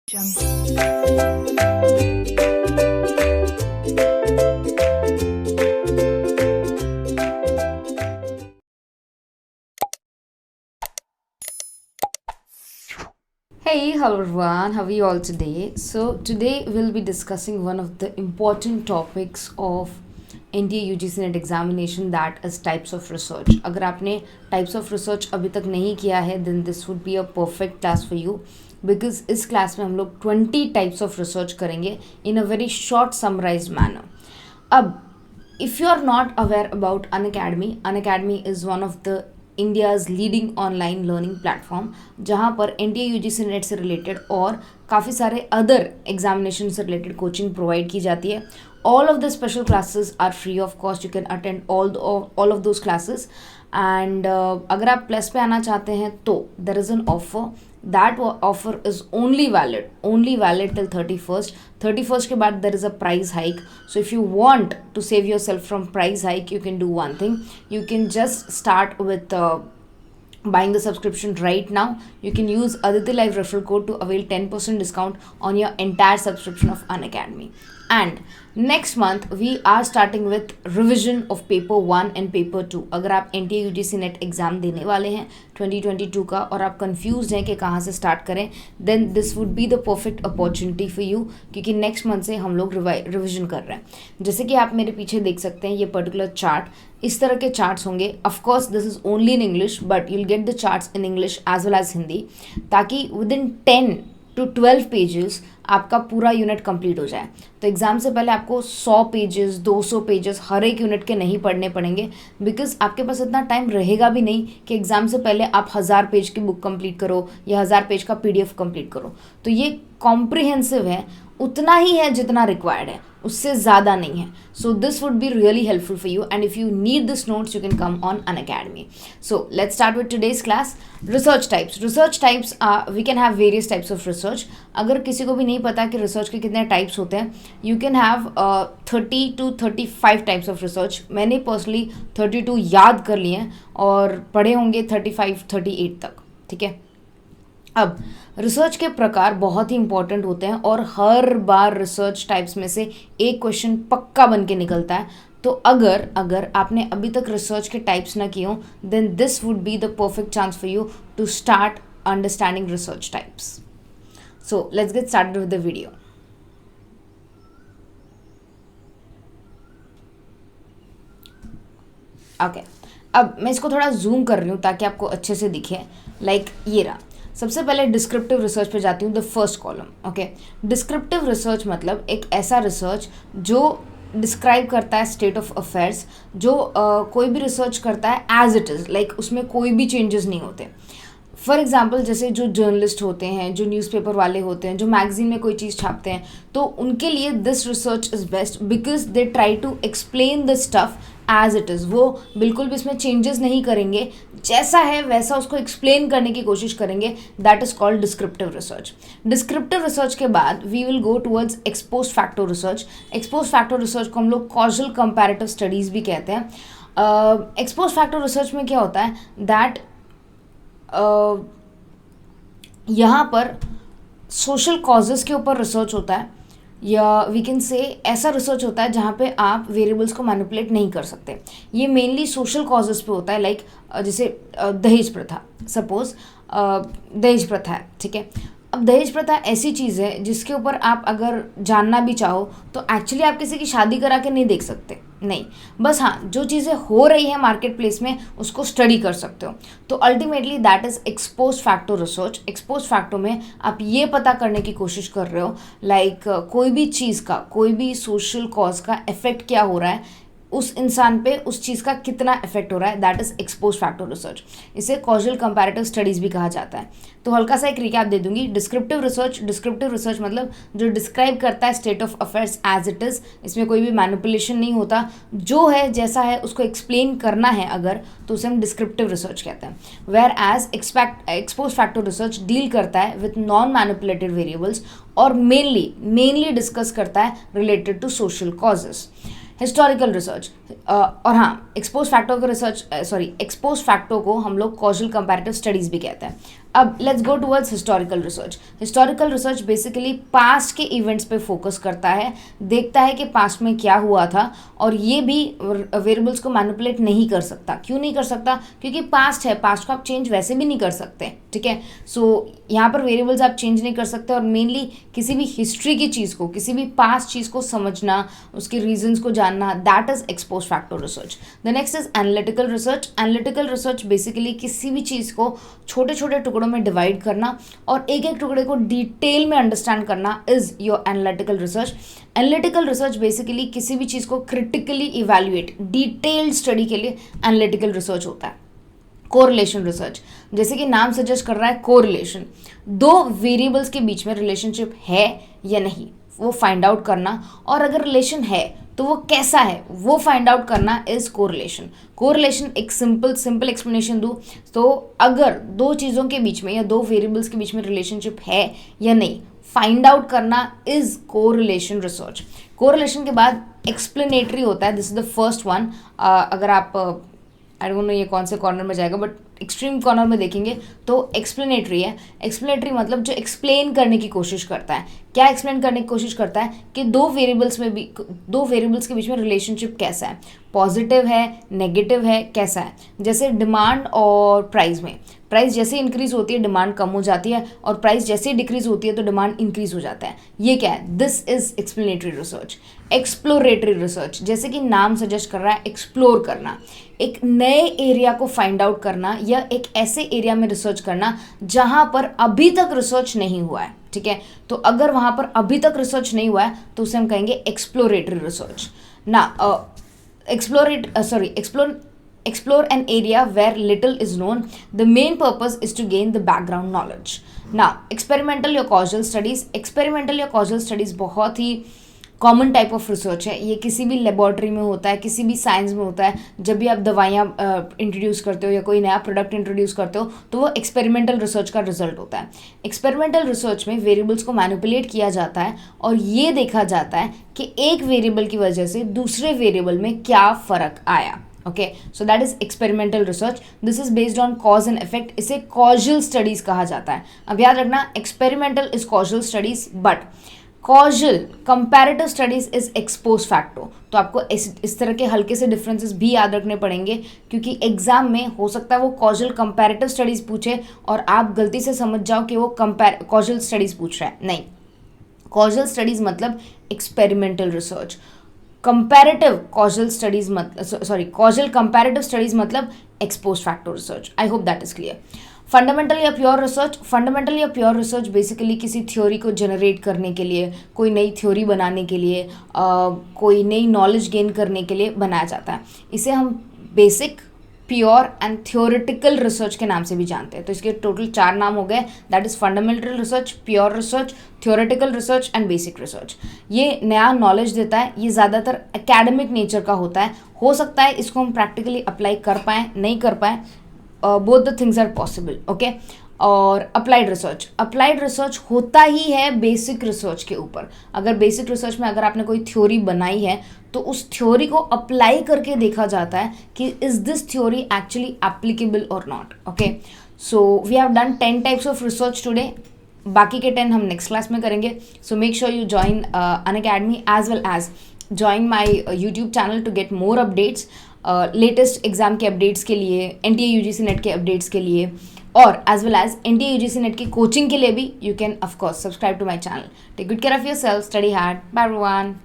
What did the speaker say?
Hey, hello everyone, how are you all today? So, today we'll be discussing one of the important topics of NDA UGC net examination that is types of research. अगर आपने types of research अभी तक नहीं किया है then this would be a perfect class for you, because इस class में हम लोग 20 टाइप्स ऑफ रिसर्च करेंगे in a very short summarize manner. अब if you are not aware about Unacademy is one of the India's leading online learning platform, जहाँ पर NDA UGC net से related और काफ़ी सारे अदर एग्जामिनेशन से related coaching provide की जाती है. All of the special classes are free of cost. You can attend all of those classes. And अगर आप प्लस पे आना चाहते हैं तो there is an offer. That offer is only valid till 31st के बाद there is a price hike. So if you want to save yourself from price hike, you can do one thing. You can just start with buying the subscription right now. You can use Aditya Live referral code to avail 10% discount on your entire subscription of Unacademy. And next month we are starting with revision of paper 1 and paper 2. अगर आप NTA UGC net exam देने वाले हैं 2022 का और आप confuse हैं कि कहाँ से स्टार्ट करें, then this would be the perfect opportunity for you, क्योंकि नेक्स्ट मंथ से हम लोग रिविजन कर रहे हैं. जैसे कि आप मेरे पीछे देख सकते हैं ये पर्टिकुलर चार्ट, इस तरह के चार्ट्स होंगे. Of course this is only in English but you'll get the charts in English as well as Hindi, ताकि विद इन 10 to 12 पेजेस आपका पूरा यूनिट कंप्लीट हो जाए. तो एग्ज़ाम से पहले आपको 100 पेजेस 200 पेजेस हर एक यूनिट के नहीं पढ़ने पड़ेंगे, बिकॉज आपके पास इतना टाइम रहेगा भी नहीं कि एग्ज़ाम से पहले आप 1000 पेज की बुक कंप्लीट करो या 1000 पेज का PDF कंप्लीट करो. तो ये कॉम्प्रिहेंसिव है, उतना ही है जितना रिक्वायर्ड है, उससे ज़्यादा नहीं है. So this would be really helpful for you, and if you need this notes you can come on Unacademy. So let's start with today's class. Research types we can have various types of research. अगर किसी को भी नहीं पता कि research के कितने types होते हैं, you can have 30 to 35 types of research. मैंने पर्सनली 32 याद कर लिए हैं और पढ़े होंगे 35-38 तक. ठीक है. अब रिसर्च के प्रकार बहुत ही इंपॉर्टेंट होते हैं और हर बार रिसर्च टाइप्स में से एक क्वेश्चन पक्का बन के निकलता है. तो अगर आपने अभी तक रिसर्च के टाइप्स ना किए हो, then this would be the perfect chance for you to start understanding research types. So let's get started with the video. Okay, अब मैं इसको थोड़ा जूम कर रही हूँ ताकि आपको अच्छे से दिखे. लाइक ये रहा. सबसे पहले डिस्क्रिप्टिव रिसर्च पे जाती हूँ, the first column. Okay, descriptive research मतलब एक ऐसा रिसर्च जो डिस्क्राइब करता है स्टेट ऑफ अफेयर्स, जो कोई भी रिसर्च करता है एज इट इज़, लाइक उसमें कोई भी चेंजेस नहीं होते. फॉर एग्जाम्पल जैसे जो जर्नलिस्ट होते हैं, जो न्यूज़पेपर वाले होते हैं, जो मैगजीन में कोई चीज़ छापते हैं, तो उनके लिए this research is best because they try to explain the stuff as it is. वो बिल्कुल भी इसमें चेंजेस नहीं करेंगे, जैसा है वैसा उसको एक्सप्लेन करने की कोशिश करेंगे. That is called descriptive research. Descriptive research के बाद we will go towards ex post facto research. Ex post facto research को हम लोग कॉजल कंपैरेटिव स्टडीज़ भी कहते हैं. एक्सपोज फैक्टर रिसर्च में क्या होता है दैट यहाँ पर सोशल कॉजेज़ के ऊपर रिसर्च होता है, या वी कैन से ऐसा रिसर्च होता है जहाँ पे आप वेरिएबल्स को मैनिपुलेट नहीं कर सकते. ये मेनली सोशल कॉजेज़ पे होता है. लाइक जैसे दहेज प्रथा, सपोज दहेज प्रथा है. ठीक है. अब दहेज प्रथा ऐसी चीज़ है जिसके ऊपर आप अगर जानना भी चाहो तो एक्चुअली आप किसी की शादी करा के नहीं देख सकते, नहीं. बस हाँ, जो चीज़ें हो रही हैं मार्केट प्लेस में उसको स्टडी कर सकते हो. तो ultimately that is expose facto research. Ex post factor में आप ये पता करने की कोशिश कर रहे हो लाइक कोई भी चीज़ का, कोई भी सोशल कॉज का इफेक्ट क्या हो रहा है उस इंसान पे, उस चीज़ का कितना इफेक्ट हो रहा है. That is expose facto research. इसे कॉजल कंपैरेटिव स्टडीज़ भी कहा जाता है. तो हल्का सा एक रिकैप दे दूंगी. डिस्क्रिप्टिव रिसर्च मतलब जो डिस्क्राइब करता है state of affairs as it is. इसमें कोई भी मैनिपुलेशन नहीं होता, जो है जैसा है उसको एक्सप्लेन करना है अगर, तो उसे हम डिस्क्रिप्टिव रिसर्च कहते हैं. Whereas ex post facto research deal करता है विथ नॉन मैनिपुलेटेड वेरिएबल्स और मेनली डिस्कस करता है related to social causes. Historical research और हाँ, एक्सपोज फैक्टर को हम लोग कॉजल कंपैरेटिव स्टडीज़ भी कहते हैं. अब let's go towards historical research. Historical research basically past के इवेंट्स पे फोकस करता है, देखता है कि पास्ट में क्या हुआ था, और ये भी वेरिएबल्स को मैनिपुलेट नहीं कर सकता. क्यों नहीं कर सकता? क्योंकि पास्ट है, पास्ट को आप चेंज वैसे भी नहीं कर सकते. ठीक है, सो यहाँ पर वेरिएबल्स आप चेंज नहीं कर सकते. और मेनली किसी भी हिस्ट्री की चीज़ को, किसी भी पास्ट चीज़ को समझना, उसके रीजंस को जानना, that is expose facto research. The next is analytical research. Analytical research basically किसी भी चीज़ को छोटे छोटे टुकड़ों में डिवाइड करना और एक एक टुकड़े को डिटेल में अंडरस्टैंड करना is your analytical research. Analytical research basically किसी भी चीज़ को क्रिटिकली इवैल्यूएट, डिटेल्ड स्टडी के लिए एनालिटिकल रिसर्च होता है. कोरिलेशन रिसर्च, जैसे कि नाम सजेस्ट कर रहा है, कोरिलेशन, दो वेरिएबल्स के बीच में रिलेशनशिप है या नहीं वो फाइंड आउट करना, और अगर रिलेशन है तो वो कैसा है वो फाइंड आउट करना इज कोरिलेशन. कोरिलेशन एक सिंपल एक्सप्लेनेशन दूँ तो अगर दो चीज़ों के बीच में या दो वेरिएबल्स के बीच में रिलेशनशिप है या नहीं फाइंड आउट करना इज कोरिलेशन रिसर्च. कोरिलेशन के बाद एक्सप्लेनेटरी होता है. This is the first one. अगर आप आई डोंट नो ये कौन से कॉर्नर में जाएगा, बट एक्सट्रीम कॉर्नर में देखेंगे तो एक्सप्लेनेटरी है. एक्सप्लेनेटरी मतलब जो एक्सप्लेन करने की कोशिश करता है. क्या एक्सप्लेन करने की कोशिश करता है? कि दो वेरिएबल्स के बीच में रिलेशनशिप कैसा है, पॉजिटिव है, नेगेटिव है, कैसा है. जैसे डिमांड और प्राइस में, प्राइस जैसे इंक्रीज होती है डिमांड कम हो जाती है, और प्राइस जैसे डिक्रीज होती है तो डिमांड इंक्रीज हो जाता है. ये क्या है? This is explanatory research. Exploratory research, जैसे कि नाम सजेस्ट कर रहा है, एक्सप्लोर करना, एक नए एरिया को फाइंड आउट करना या एक ऐसे एरिया में रिसर्च करना जहां पर अभी तक रिसर्च नहीं हुआ है. ठीक है, तो अगर वहां पर अभी तक रिसर्च नहीं हुआ है तो उसे हम कहेंगे एक्सप्लोरेटरी रिसर्च. ना explore an area where little is known. The main purpose is to gain the background knowledge. Now experimental या causal studies. experimental या causal studies बहुत ही कॉमन टाइप ऑफ रिसर्च है. ये किसी भी लेबॉर्ट्री में होता है, किसी भी साइंस में होता है. जब भी आप दवाइयाँ इंट्रोड्यूस करते हो या कोई नया प्रोडक्ट इंट्रोड्यूस करते हो तो वो एक्सपेरिमेंटल रिसर्च का रिजल्ट होता है. एक्सपेरिमेंटल रिसर्च में वेरिएबल्स को मैनिपुलेट किया जाता है और ये देखा जाता है कि एक वेरिएबल की वजह से दूसरे वेरिएबल में क्या फ़र्क आया. Okay, so that is experimental research. This is based on cause and effect. इसे कॉजल स्टडीज कहा जाता है. अब याद रखना, experimental is causal studies, but causal comparative studies is expose facto. तो आपको इस तरह के हल्के से डिफरेंसेस भी याद रखने पड़ेंगे, क्योंकि एग्जाम में हो सकता है वो कॉजल कंपैरेटिव स्टडीज पूछे और आप गलती से समझ जाओ कि वो कॉजल स्टडीज पूछ रहा है. नहीं, कॉजल स्टडीज मतलब experimental research. Comparative causal studies causal comparative studies मतलब ex post facto research. I hope that is clear. Fundamental या प्योर रिसर्च. फंडामेंटल या प्योर रिसर्च बेसिकली किसी थ्योरी को जनरेट करने के लिए, कोई नई थ्योरी बनाने के लिए, कोई नई नॉलेज गेन करने के लिए बनाया जाता है. इसे हम basic, pure and theoretical research के नाम से भी जानते हैं. तो इसके टोटल 4 नाम हो गए. That is fundamental research, pure research, theoretical research and basic research. ये नया नॉलेज देता है. ये ज़्यादातर एकेडमिक नेचर का होता है. हो सकता है इसको हम प्रैक्टिकली अप्लाई कर पाएँ, नहीं कर पाएँ. Both the things are possible. Okay, और अप्लाइड रिसर्च. अप्लाइड रिसर्च होता ही है बेसिक रिसर्च के ऊपर. अगर बेसिक रिसर्च में अगर आपने कोई थ्योरी बनाई है तो उस थ्योरी को अप्लाई करके देखा जाता है कि is this theory actually applicable और नॉट. Okay, so we have done 10 types of research today. बाकी के 10 हम नेक्स्ट क्लास में करेंगे. So make sure you join Unacademy as well as join my YouTube channel to get more updates. Latest exam के updates के लिए, NTA UGC नेट के updates के लिए, और as well as NTA UGC net की कोचिंग के लिए भी you can of course subscribe to my channel. Take good care of your self, study hard. Bye everyone.